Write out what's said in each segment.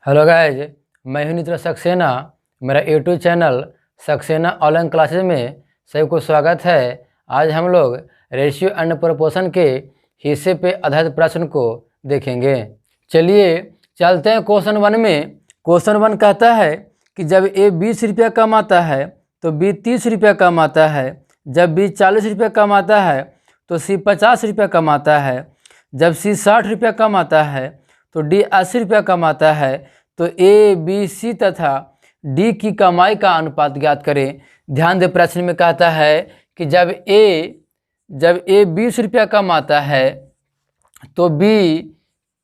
Hello guys, मैं हूं नितिन सक्सेना। मेरा YouTube channel Saxena online classes में सभी को स्वागत है। आज हम लोग रेशियो एंड प्रोपोर्शन के हिस्से पे आधारित प्रश्न को देखेंगे। चलिए चलते हैं क्वेश्चन 1 में। क्वेश्चन 1 कहता है कि जब ए 20 रुपया कमाता है तो बी 30 रुपया कमाता है। जब बी 40 रुपया कमाता है तो सी 50 रुपया कमाता है। जब सी 60 रुपया कमाता है तो डी 80 रुपया कमाता है। तो ए बी सी तथा डी की कमाई का अनुपात ज्ञात करें। ध्यान दे, प्रश्न में कहता है कि जब ए 20 रुपया कमाता है तो बी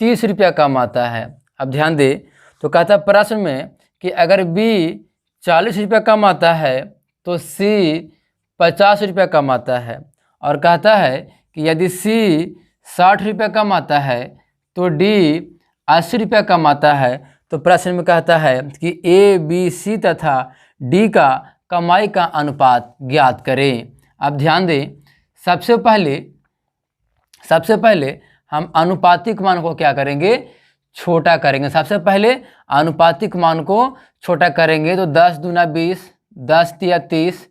30 रुपया कमाता है। अब ध्यान दे, तो कहता है प्रश्न में कि अगर बी 40 रुपया कमाता है तो सी 50 रुपया कमाता है, और कहता है कि यदि सी 60 रुपया कमाता है तो डी 80 रुपया कमाता है। तो प्रश्न में कहता है कि ए बी सी तथा डी का कमाई का अनुपात ज्ञात करें। अब ध्यान दें, सबसे पहले हम अनुपातिक मान को क्या करेंगे, छोटा करेंगे। सबसे पहले अनुपातिक मान को छोटा करेंगे तो 10 दूना 20, 10 तिया 30,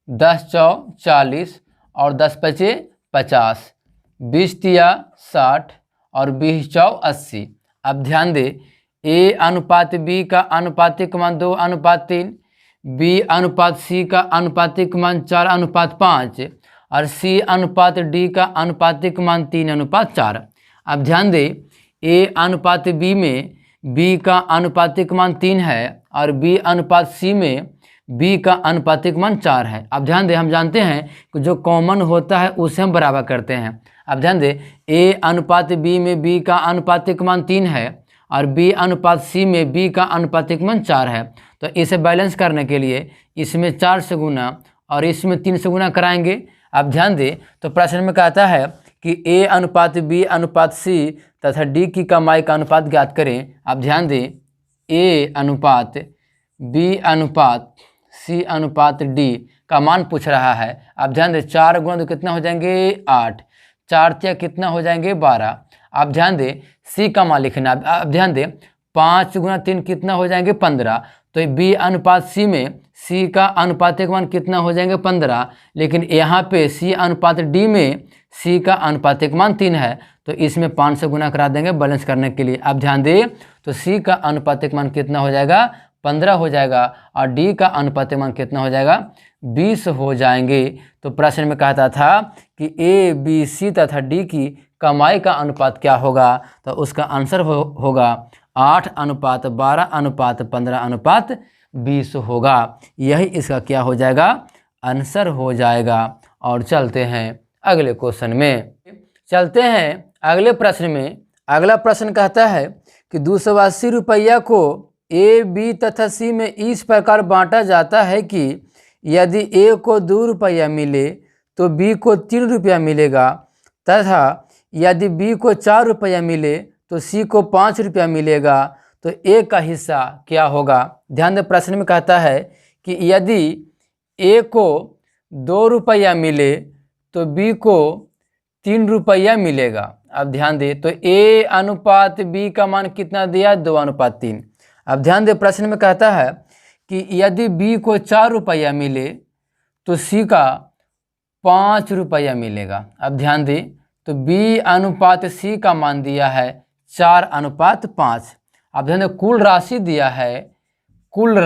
10 चौ 40 और 10 पचे 50, 20 तिया 60 और 20 चौ 80। अब ध्यान दे, ए अनुपात बी का अनुपातिक मान 2:3, बी अनुपात सी का अनुपातिक मान 4:5 और सी अनुपात डी का अनुपातिक मान 3:4। अब ध्यान दे, ए अनुपात बी में बी का अनुपातिक मान 3 है और बी अनुपात सी में बी का अनुपातिक मान 4 है। अब ध्यान दे, हम जानते हैं कि जो कॉमन होता है उसे हम बराबर करते हैं। अब ध्यान दे, ए अनुपात बी में बी का अनुपातिक मान 3 है और बी अनुपात सी में बी का अनुपातिक मान 4 है। तो इसे बैलेंस करने के लिए इसमें 4 से गुना और इसमें 3 से गुना कराएंगे। अब ध्यान दे, तो प्रश्न में कहता है कि ए अनुपात बी अनुपात सी तथा डी की कमाई का अनुपात ज्ञात करें। अब ध्यान दे, ए अनुपात बी अनुपात सी अनुपात डी का मान पूछ रहा है। अब ध्यान दे, 4 गुना तो कितना हो जाएंगे 8, 4 तिया कितना हो जाएंगे 12। अब ध्यान दे, सी का मान लिखना। अब ध्यान दे, 5 गुना 3 कितना हो जाएंगे 15। तो बी अनुपात सी में सी का अनुपातिक मान कितना हो जाएंगे 15, लेकिन यहाँ पे सी अनुपात डी में सी का अनुपातिक मान 3 है, तो इसमें 5 से गुना करा देंगे बैलेंस करने के लिए। अब ध्यान दे, तो सी का अनुपातिक मान कितना हो जाएगा 15 हो जाएगा और डी का अनुपातिक मान कितना हो जाएगा 20 हो जाएंगे। तो प्रश्न में कहता था कि ए बी सी तथा डी की कमाई का अनुपात क्या होगा, तो उसका आंसर होगा 8:12:15:20 होगा। यही इसका क्या हो जाएगा, आंसर हो जाएगा। और चलते हैं अगले क्वेश्चन में। चलते हैं अगले प्रश्न में। अगला प्रश्न कहता है कि 280 रुपया को ए बी तथा सी में इस प्रकार बांटा जाता है कि यदि ए को 2 रुपया मिले तो बी को 3 रुपया मिलेगा, तथा यदि बी को 4 रुपया मिले तो सी को 5 रुपया मिलेगा। तो ए का हिस्सा क्या होगा। ध्यान दे, प्रश्न में कहता है कि यदि ए को 2 रुपया मिले तो बी को 3 रुपया मिलेगा। अब ध्यान दे, तो ए अनुपात बी का मान कितना दिया 2:3। अब ध्यान दे, प्रश्न में कहता है कि यदि बी को 4 रुपया मिले तो सी का 5 रुपया मिलेगा। अब ध्यान दे, तो बी अनुपात सी का मान दिया है 4:5। अब ध्यान दे, कुल राशि दिया है, कुल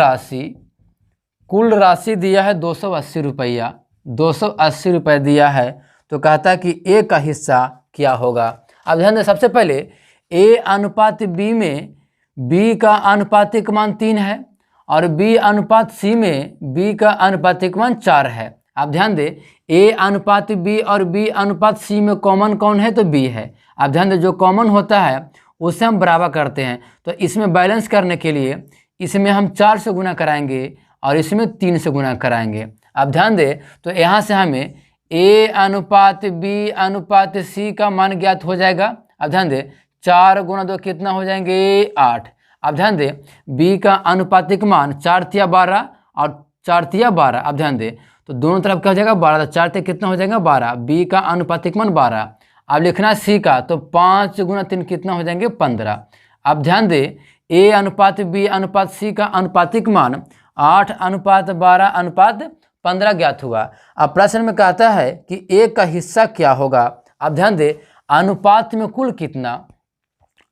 राशि दिया है 280 रुपया, 280 रुपये दिया है। तो कहता है कि ए का हिस्सा क्या होगा। अब ध्यान दे, सबसे पहले ए अनुपात बी में बी का अनुपातिक मान 3 है और बी अनुपात सी में बी का अनुपातिक मान 4 है। अब ध्यान दे, ए अनुपात बी और बी अनुपात सी में कॉमन कौन है, तो बी है। अब ध्यान दे, जो कॉमन होता है उसे हम बराबर करते हैं। तो इसमें बैलेंस करने के लिए इसमें हम 4 से गुना कराएंगे और इसमें 3 से गुना कराएंगे। अब ध्यान दे, तो यहाँ से हमें ए अनुपात बी अनुपात सी का मान ज्ञात हो जाएगा। अब ध्यान दे, 4 गुना 2 कितना हो जाएंगे 8। अब ध्यान दे, बी का अनुपातिक मान 4 तिया 12 और 4 तिया 12। अब ध्यान दे, तो दोनों तरफ क्या हो जाएगा 12, 4 तिया कितना हो जाएगा 12। बी का अनुपातिक मान 12। अब लिखना सी का, तो 5 गुना 3 कितना हो जाएंगे 15। अब ध्यान दे, ए अनुपात बी अनुपात सी का अनुपातिक मान 8:12:15 ज्ञात हुआ। अब प्रश्न में कहता है कि ए का हिस्सा क्या होगा। अब ध्यान दे, अनुपात में कुल कितना,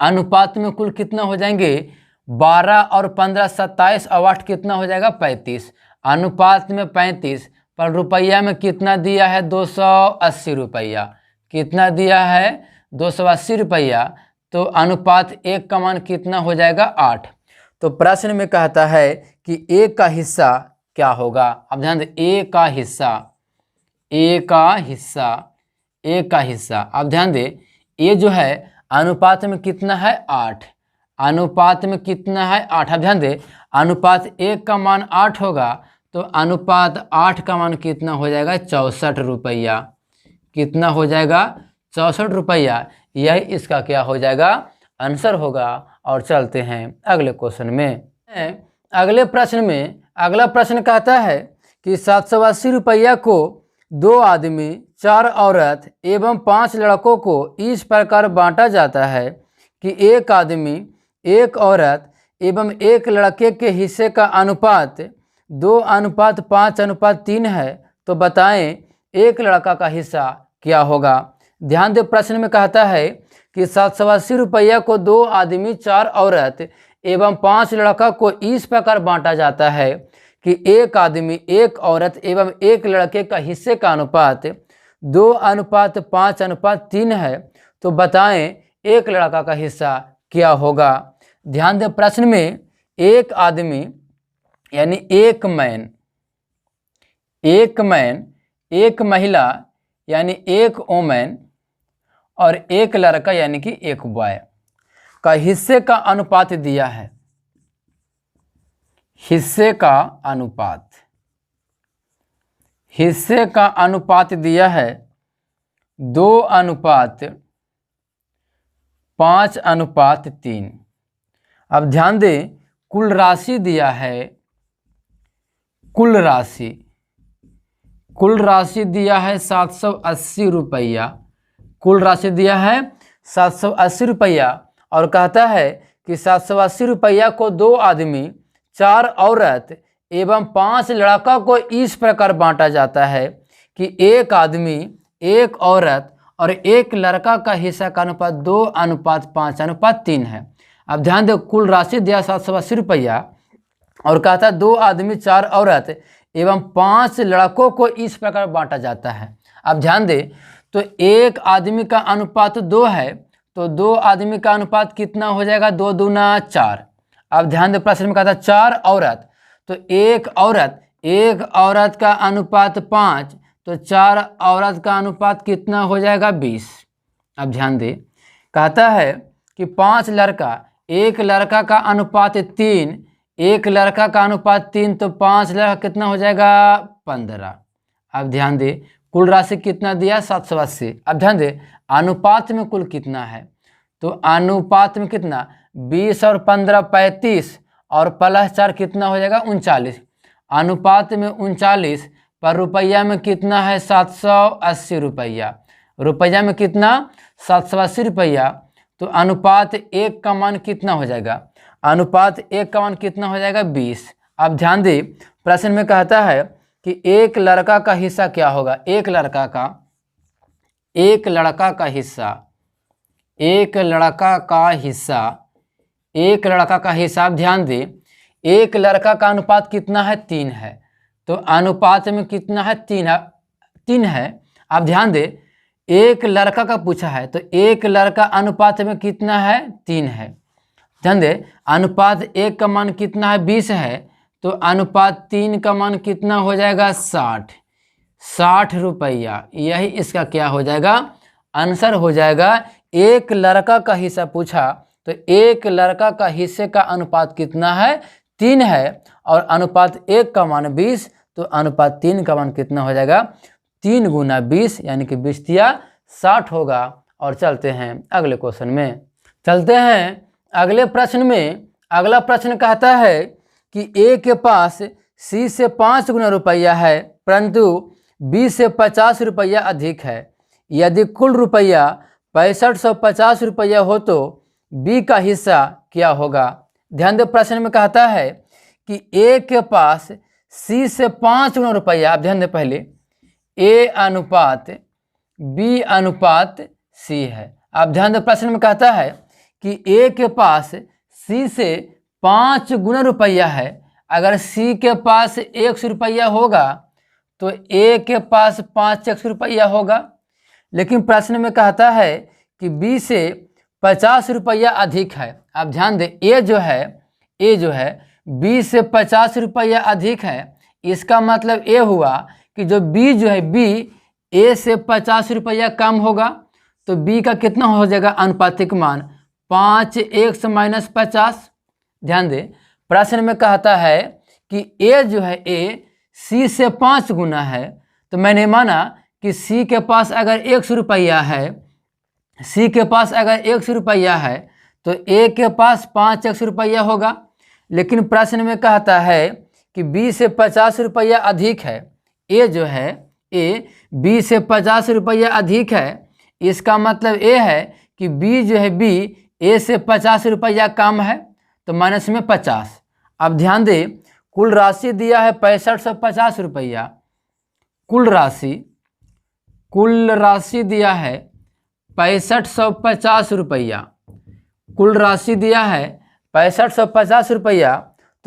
अनुपात में कुल कितना हो जाएंगे 12 और 15 27 और 8 कितना हो जाएगा 35। अनुपात में 35 पर रुपया में कितना दिया है 280 रुपया, कितना दिया है 280 रुपया। तो अनुपात 1 का मान कितना हो जाएगा 8। तो प्रश्न में कहता है कि ए का हिस्सा क्या होगा। अब ध्यान दे, ए का हिस्सा, ए का हिस्सा, ए का हिस्सा। अब ध्यान दे, ए जो है अनुपात में कितना है 8, अनुपात में कितना है 8। अब ध्यान दे, अनुपात 1 का मान 8 होगा तो अनुपात 8 का मान कितना हो जाएगा 64 रुपया, कितना हो जाएगा 64 रुपया। यही इसका क्या हो जाएगा आंसर होगा। और चलते हैं अगले क्वेश्चन में। अगले प्रश्न में अगला प्रश्न कहता है कि 780 रुपया को 2 आदमी 4 औरत एवं 5 लड़कों को इस प्रकार बांटा जाता है कि एक आदमी 1 औरत एवं 1 लड़के के हिस्से का अनुपात 2:5:3 है। तो बताएं एक लड़का का हिस्सा क्या होगा। ध्यान दे, प्रश्न में कहता है कि 780 रुपया को 2 आदमी 4 औरत एवं 5 लड़का को इस प्रकार बांटा जाता है कि एक आदमी 1 औरत एवं 1 लड़के का हिस्से का अनुपात 2:5:3 है। तो बताएं एक लड़का का हिस्सा क्या होगा। ध्यान दें, प्रश्न में एक आदमी यानी एक मैन, एक मैन, एक महिला यानी एक वोमेन और एक लड़का यानी कि एक बॉय का हिस्से का अनुपात दिया है। हिस्से का अनुपात, हिस्से का अनुपात दिया है 2:5:3। अब ध्यान दें, कुल राशि दिया है, कुल राशि, कुल राशि दिया है 780 रुपया, कुल राशि दिया है 780 रुपया। और कहता है कि 780 रुपया को 2 आदमी 4 औरत एवं 5 लड़का को इस प्रकार बांटा जाता है कि एक आदमी 1 औरत और 1 लड़का का हिस्सा का अनुपात 2:5:3 है। अब ध्यान दो, कुल राशि दिया 780 रुपया और कहता है 2 आदमी 4 औरत एवं 5 लड़कों को इस प्रकार बांटा जाता है। अब ध्यान दे, तो एक आदमी का अनुपात 2 है तो 2 आदमी का अनुपात कितना हो जाएगा 2 दूना 4। अब ध्यान दे, प्रश्न में कहता है 4 औरत, तो एक औरत, एक औरत का अनुपात 5 तो 4 औरत का अनुपात कितना हो जाएगा 20। अब ध्यान दे, कहता है कि 5 लड़का, एक लड़का का अनुपात 3, एक लड़का का अनुपात 3 तो 5 लड़का कितना हो जाएगा 15। अब ध्यान दे, कुल राशि कितना दिया 780। अब ध्यान दे, अनुपात में कुल कितना है, तो अनुपात में कितना 20 और 15 35 और प्लस 4 कितना हो जाएगा 39। अनुपात में 39 पर रुपया में कितना है 780 रुपया, रुपया में कितना 780 रुपया। तो अनुपात 1 का मान कितना हो जाएगा, अनुपात 1 का मान कितना हो जाएगा 20। अब ध्यान दे, प्रश्न में कहता है कि एक लड़का का हिस्सा क्या होगा। एक लड़का का, एक लड़का का हिस्सा, एक लड़का का हिस्सा, एक लड़का का हिसाब। ध्यान दे, एक लड़का का अनुपात कितना है 3 है, तो अनुपात में कितना है 3 है। अब ध्यान दे, एक लड़का का पूछा है तो एक लड़का अनुपात में कितना है 3 है। ध्यान दे, अनुपात 1 का मान कितना है 20 है तो अनुपात 3 का मान कितना हो जाएगा 60 रुपया। यही इसका क्या हो जाएगा आंसर हो जाएगा। एक लड़का का हिस्सा पूछा तो एक लड़का का हिस्से का अनुपात कितना है 3 है और अनुपात 1 का मान 20 तो अनुपात 3 का मान कितना हो जाएगा 3 गुना 20 यानी कि 20×3 होगा। और चलते हैं अगले क्वेश्चन में। चलते हैं अगले प्रश्न में। अगला प्रश्न कहता है कि ए के पास सी से 5 गुना रुपया है परंतु बी से 50 रुपया अधिक है। यदि कुल रुपया 6550 रुपया हो तो बी का हिस्सा क्या होगा। ध्यान दे, प्रश्न में कहता है कि ए के पास सी से 5 गुना रुपया। आप ध्यान दे, पहले ए अनुपात बी अनुपात सी है। आप ध्यान दे, प्रश्न में कहता है कि ए के पास सी से 5 गुना रुपया है। अगर सी के पास 100 रुपया होगा तो ए के पास 5x रुपया होगा। लेकिन प्रश्न में कहता है कि बी से 50 रुपया अधिक है। आप ध्यान दें, ए जो है बी से 50 रुपया अधिक है। इसका मतलब ये हुआ कि जो बी जो है बी ए से 50 रुपया कम होगा। तो बी का कितना हो जाएगा अनुपातिक मान 5x - 50। ध्यान दे, प्रश्न में कहता है कि ए जो है ए सी से 5 गुना है। तो मैंने माना कि सी के पास अगर 100 रुपया है, सी के पास अगर 100 रुपया है तो ए के पास 5x रुपया होगा। लेकिन प्रश्न में कहता है कि बी से 50 रुपया अधिक है। ए जो है ए बी से 50 रुपया अधिक है। इसका मतलब ये है कि बी जो है बी ए से 50 रुपया कम है। तो माइनस में 50। अब ध्यान दे, कुल राशि दिया है 6550 रुपया। कुल राशि दिया है 6550 रुपया। कुल राशि दिया है 6550 रुपया।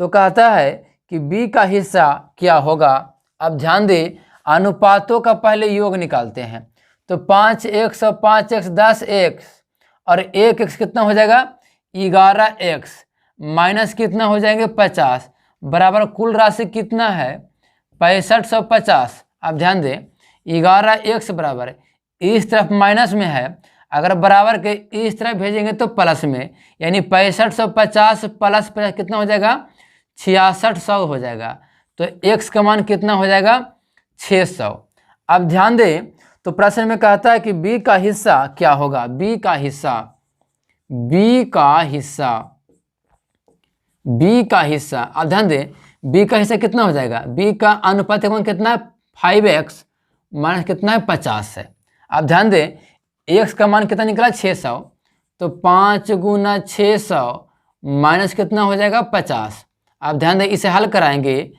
तो कहता है कि बी का हिस्सा क्या होगा। अब ध्यान दे, अनुपातों का पहले योग निकालते हैं। तो 5x और 5x 10x और 1x कितना हो जाएगा 11x माइनस कितना हो जाएंगे 50 बराबर कुल राशि कितना है 6550। अब ध्यान दे, 11x बराबर इस तरफ माइनस में है, अगर बराबर के इस तरफ भेजेंगे तो प्लस में, यानी 6550 प्लस 50 कितना हो जाएगा 6600 हो जाएगा। तो x का मान कितना हो जाएगा 600। अब ध्यान दे, तो प्रश्न में कहता है कि b का हिस्सा क्या होगा। b का हिस्सा अब ध्यान दे, b का हिस्सा कितना हो जाएगा। b का अनुपातिक मान कितना है 5x माइनस कितना है 50 है। अब ध्यान दे, x का मान कितना निकला 600। तो 5 गुना 600 माइनस कितना हो जाएगा 50। अब ध्यान दे, इसे हल कराएंगे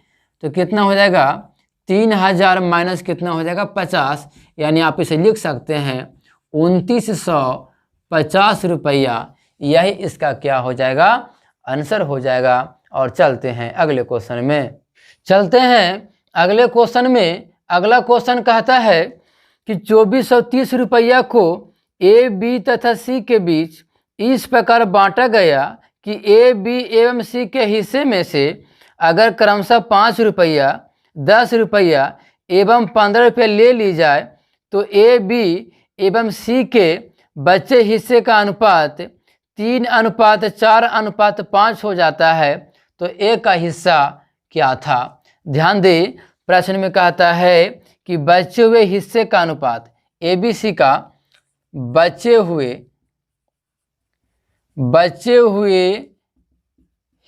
तो कितना हो जाएगा 3000 माइनस कितना हो जाएगा 50, यानी आप इसे लिख सकते हैं 2950 रुपया। यही इसका क्या हो जाएगा आंसर हो जाएगा। और चलते हैं अगले क्वेश्चन में। अगला क्वेश्चन कहता है कि 2430 रुपया को ए बी तथा सी के बीच इस प्रकार बांटा गया कि ए बी एवं सी के हिस्से में से अगर क्रमशः 5 रुपया 10 रुपया एवं 15 रुपया ले ली जाए तो ए बी एवं सी के बचे हिस्से का अनुपात 3:4:5 हो जाता है। तो ए का हिस्सा क्या था। ध्यान दे, प्रश्न में कहता है कि बचे हुए हिस्से का अनुपात ए बी सी का बचे हुए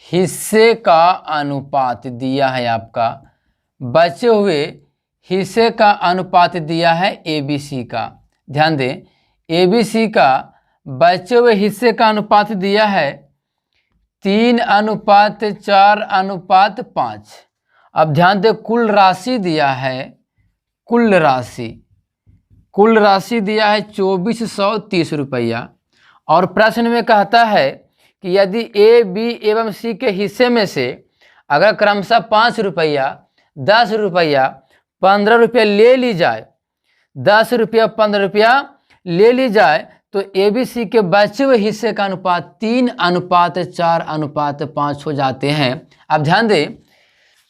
हिस्से का अनुपात दिया है। आपका बचे हुए हिस्से का अनुपात दिया है ए बी सी का। ध्यान दें, ए बी सी का बचे हुए हिस्से का अनुपात दिया है 3:4:5। अब ध्यान दें, कुल राशि दिया है, कुल राशि दिया है 2430 रुपया। और प्रश्न में कहता है कि यदि ए बी एवं सी के हिस्से में से अगर क्रमशः 5 रुपया 10 रुपया 15 रुपया ले ली जाए, 10 रुपया 15 रुपया ले ली जाए तो ए बी सी के बचे हुए हिस्से का अनुपात 3:4:5 हो जाते हैं। अब ध्यान दें,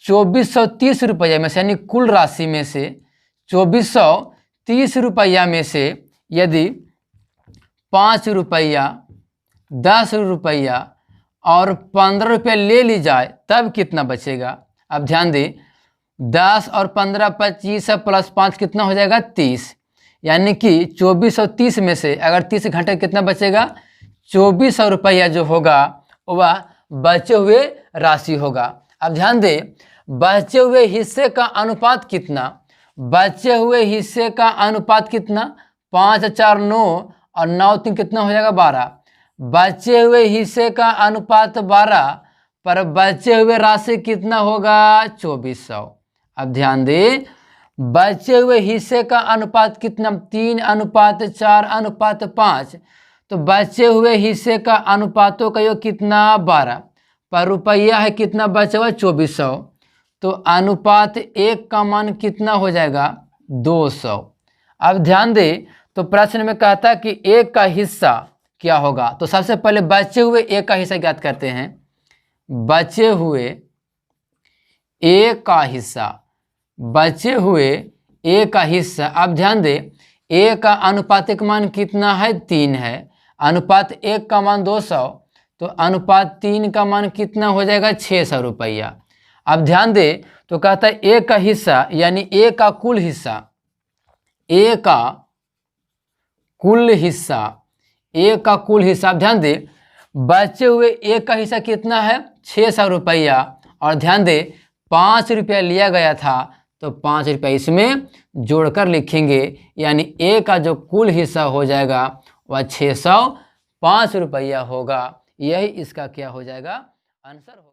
2430 रुपया में से यानी कुल राशि में से 2430 रुपया में से यदि 5 रुपया 10 रुपया और 15 रुपया ले ली जाए तब कितना बचेगा। अब ध्यान दें, 10 और 15 25 प्लस 5 कितना हो जाएगा 30, यानी कि 2430 में से अगर 30 घंटे कितना बचेगा 2400 रुपया जो होगा वह बचे हुए राशि होगा। अब ध्यान दें, बचे हुए हिस्से का अनुपात कितना, बचे हुए हिस्से का अनुपात कितना 5 4 9 और 9 3 कितना हो जाएगा 12। बचे हुए हिस्से का अनुपात 12 पर बचे हुए राशि कितना होगा 2400। अब ध्यान दें, बचे हुए हिस्से का अनुपात कितना 3:4:5, तो बचे हुए हिस्से का अनुपातों का योग कितना 12 पर रुपया है कितना बचा हुआ 2400, तो अनुपात 1 का मान कितना हो जाएगा 200। अब ध्यान दें, तो प्रश्न में कहता है कि 1 का हिस्सा क्या होगा, तो सबसे पहले बचे हुए 1 का हिस्सा ज्ञात करते हैं। बचे हुए 1 का हिस्सा, बचे हुए 1 का हिस्सा। अब ध्यान दें, 1 का अनुपातिक मान कितना है 3 है, अनुपात 1 का मान 200, तो अनुपात 3 का मान कितना हो जाएगा 600 रुपया। अब ध्यान दें, तो कहता है 1 का हिस्सा यानी 1 का कुल हिस्सा, 1 का कुल हिस्सा, 1 का कुल हिस्सा। अब ध्यान दें, बचे हुए 1 का हिस्सा कितना है 600 रुपया, और ध्यान दें 5 रुपया लिया गया था, तो 5 रुपया इसमें जोड़कर लिखेंगे, यानी 1 का जो कुल हिस्सा हो जाएगा वह 605 रुपया होगा। यही इसका क्या हो जाएगा आंसर होगा।